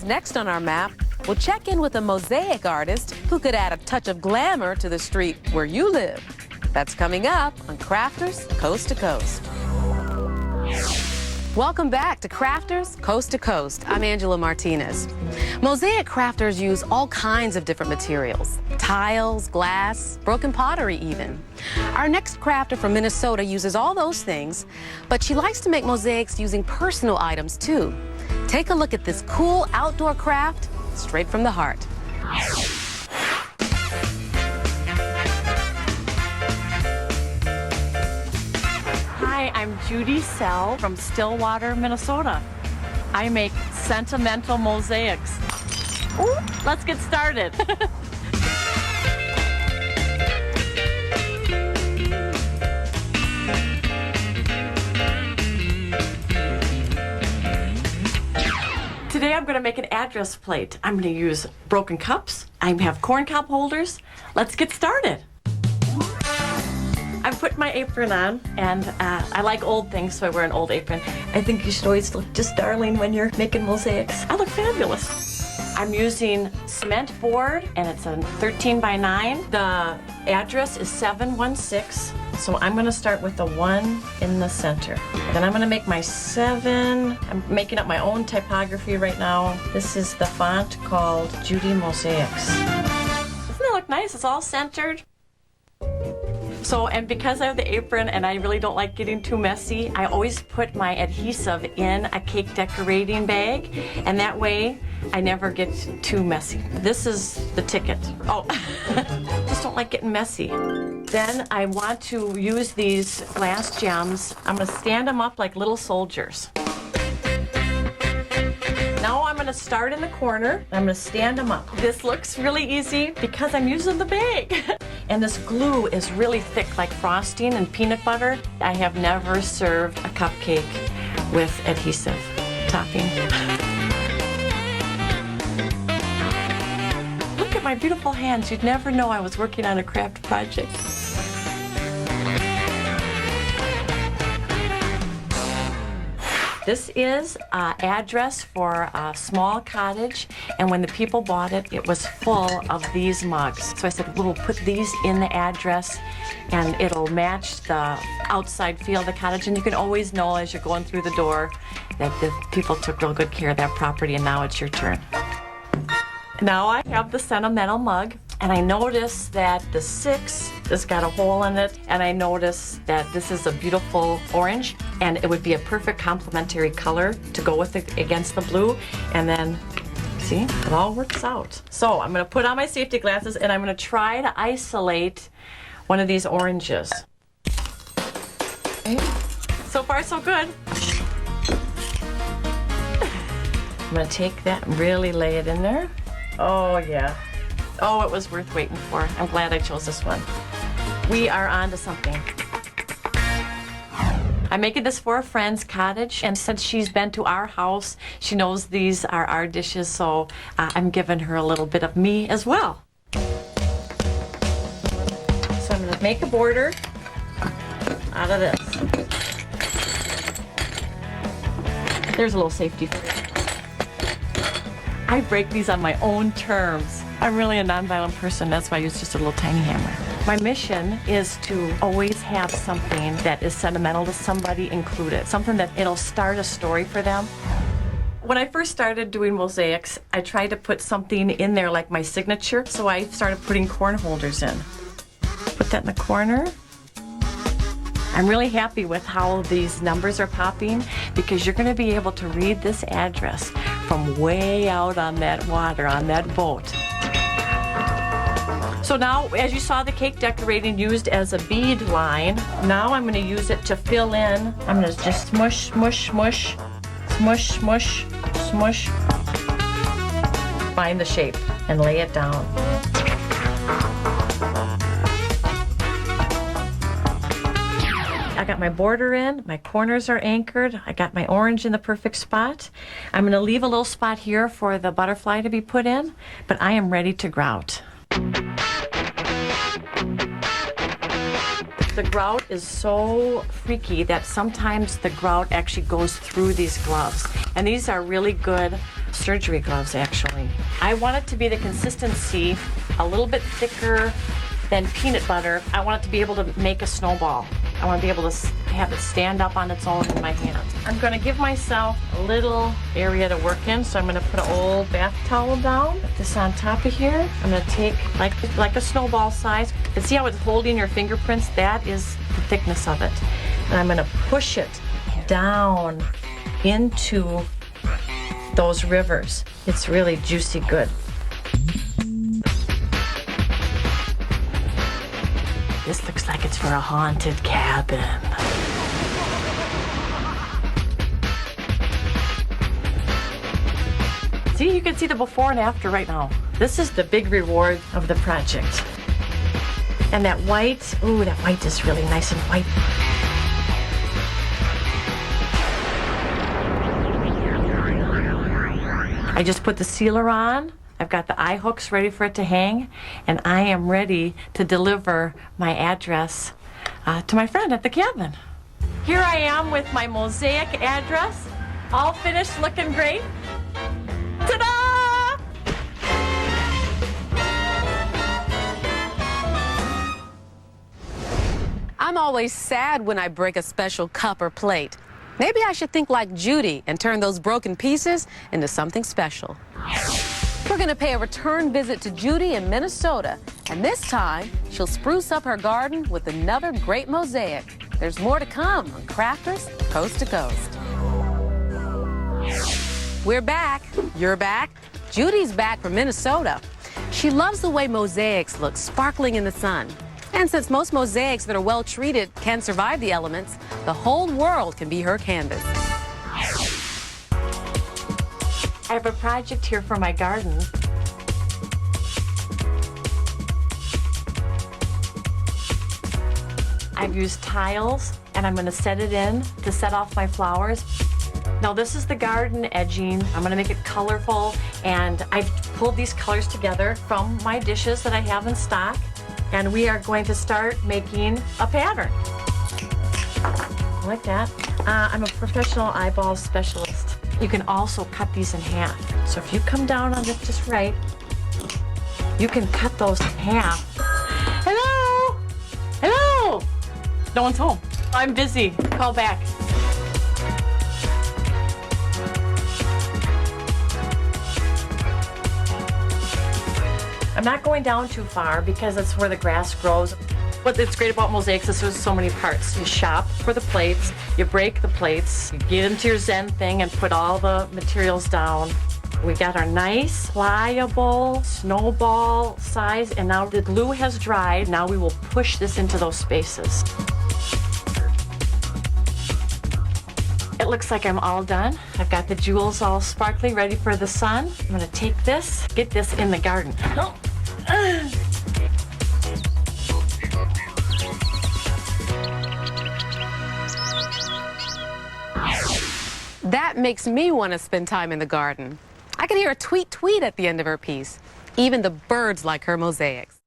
Next on our map, we'll check in with a mosaic artist who could add a touch of glamour to the street where you live. That's coming up on Crafters Coast to Coast. Welcome back to Crafters Coast to Coast. I'm Angela Martinez. Mosaic crafters use all kinds of different materials. Tiles, glass, broken pottery even. Our next crafter from Minnesota uses all those things, but she likes to make mosaics using personal items too. Take a look at this cool outdoor craft straight from the heart. Hi, I'm Judy from Stillwater, Minnesota. I make sentimental mosaics. Ooh, let's get started. Today I'm going to make an address plate. I'm going to use broken cups. I have corn cob holders. Let's get started. I've put my apron on, and I like old things, so I wear an old apron. I think you should always look just darling when you're making mosaics. I look fabulous. I'm using cement board, and it's a 13 by 9. The address is 716, so I'm going to start with the 1 in the center. Then I'm going to make my 7. I'm making up my own typography right now. This is the font called Judy Mosaics. Doesn't that look nice? It's all centered. So, and because I have the apron and I really don't like getting too messy, I always put my adhesive in a cake decorating bag, and that way I never get too messy. This is the ticket. Oh, just don't like getting messy. Then I want to use these glass gems. I'm gonna stand them up like little soldiers. Now I'm gonna start in the corner. I'm gonna stand them up. This looks really easy because I'm using the bag. And this glue is really thick, like frosting and peanut butter. I have never served a cupcake with adhesive topping. Look at my beautiful hands. You'd never know I was working on a craft project. This is an address for a small cottage, and when the people bought it, it was full of these mugs. So I said, we'll put these in the address, and it'll match the outside feel of the cottage, and you can always know as you're going through the door that the people took real good care of that property, and now it's your turn. Now I have the sentimental mug, and I notice that the 6 has got a hole in it, and I notice that this is a beautiful orange, and it would be a perfect complementary color to go with it against the blue. And then, see, it all works out. So I'm gonna put on my safety glasses, and I'm gonna try to isolate one of these oranges. Okay. So far, so good. I'm gonna take that and really lay it in there. Oh, yeah. Oh, it was worth waiting for. I'm glad I chose this one. We are on to something. I'm making this for a friend's cottage, and since she's been to our house, she knows these are our dishes, so I'm giving her a little bit of me as well. So I'm gonna make a border out of this. There's a little safety for you. I break these on my own terms. I'm really a nonviolent person, that's why I use just a little tiny hammer. My mission is to always have something that is sentimental to somebody included, something that it'll start a story for them. When I first started doing mosaics, I tried to put something in there like my signature, so I started putting corn holders in. Put that in the corner. I'm really happy with how these numbers are popping because you're going to be able to read this address from way out on that water, on that boat. So now, as you saw the cake decorating used as a bead line, now I'm going to use it to fill in. I'm going to just smush, smush, smush, smush, smush, smush. Find the shape and lay it down. I got my border in, my corners are anchored, I got my orange in the perfect spot. I'm going to leave a little spot here for the butterfly to be put in, but I am ready to grout. The The grout is so freaky that sometimes the grout actually goes through these gloves. And these are really good surgery gloves, actually. I want it to be the consistency a little bit thicker than peanut butter. I want it to be able to make a snowball. I want to be able to have it stand up on its own in my hand. I'm going to give myself a little area to work in, so I'm going to put an old bath towel down, put this on top of here. I'm going to take like a snowball size. And see how it's holding your fingerprints? That is the thickness of it. And I'm going to push it down into those rivers. It's really juicy good. This looks like it's for a haunted cabin. See, you can see the before and after right now. This is the big reward of the project. And that white, ooh, that white is really nice and white. I just put the sealer on. I've got the eye hooks ready for it to hang, and I am ready to deliver my address to my friend at the cabin. Here I am with my mosaic address, all finished, looking great. Ta-da! I'm always sad when I break a special cup or plate. Maybe I should think like Judy and turn those broken pieces into something special. We're going to pay a return visit to Judy in Minnesota, and this time she'll spruce up her garden with another great mosaic. There's more to come on Crafters Coast to Coast. We're back. You're back. Judy's back from Minnesota. She loves the way mosaics look sparkling in the sun. And since most mosaics that are well treated can survive the elements, the whole world can be her canvas. I have a project here for my garden. I've used tiles, and I'm going to set it in to set off my flowers. Now this is the garden edging. I'm going to make it colorful, and I've pulled these colors together from my dishes that I have in stock, and we are going to start making a pattern. Like that. I'm a professional eyeball specialist. You can also cut these in half. So if you come down on it just right, you can cut those in half. Hello? Hello? No one's home. I'm busy. Call back. I'm not going down too far because that's where the grass grows. What's great about mosaics is there's so many parts. You shop for the plates, you break the plates, you get into your Zen thing and put all the materials down. We got our nice, pliable, snowball size, and now the glue has dried. Now we will push this into those spaces. It looks like I'm all done. I've got the jewels all sparkly, ready for the sun. I'm gonna take this, get this in the garden. Oh. That makes me want to spend time in the garden. I can hear a tweet tweet at the end of her piece. Even the birds like her mosaics.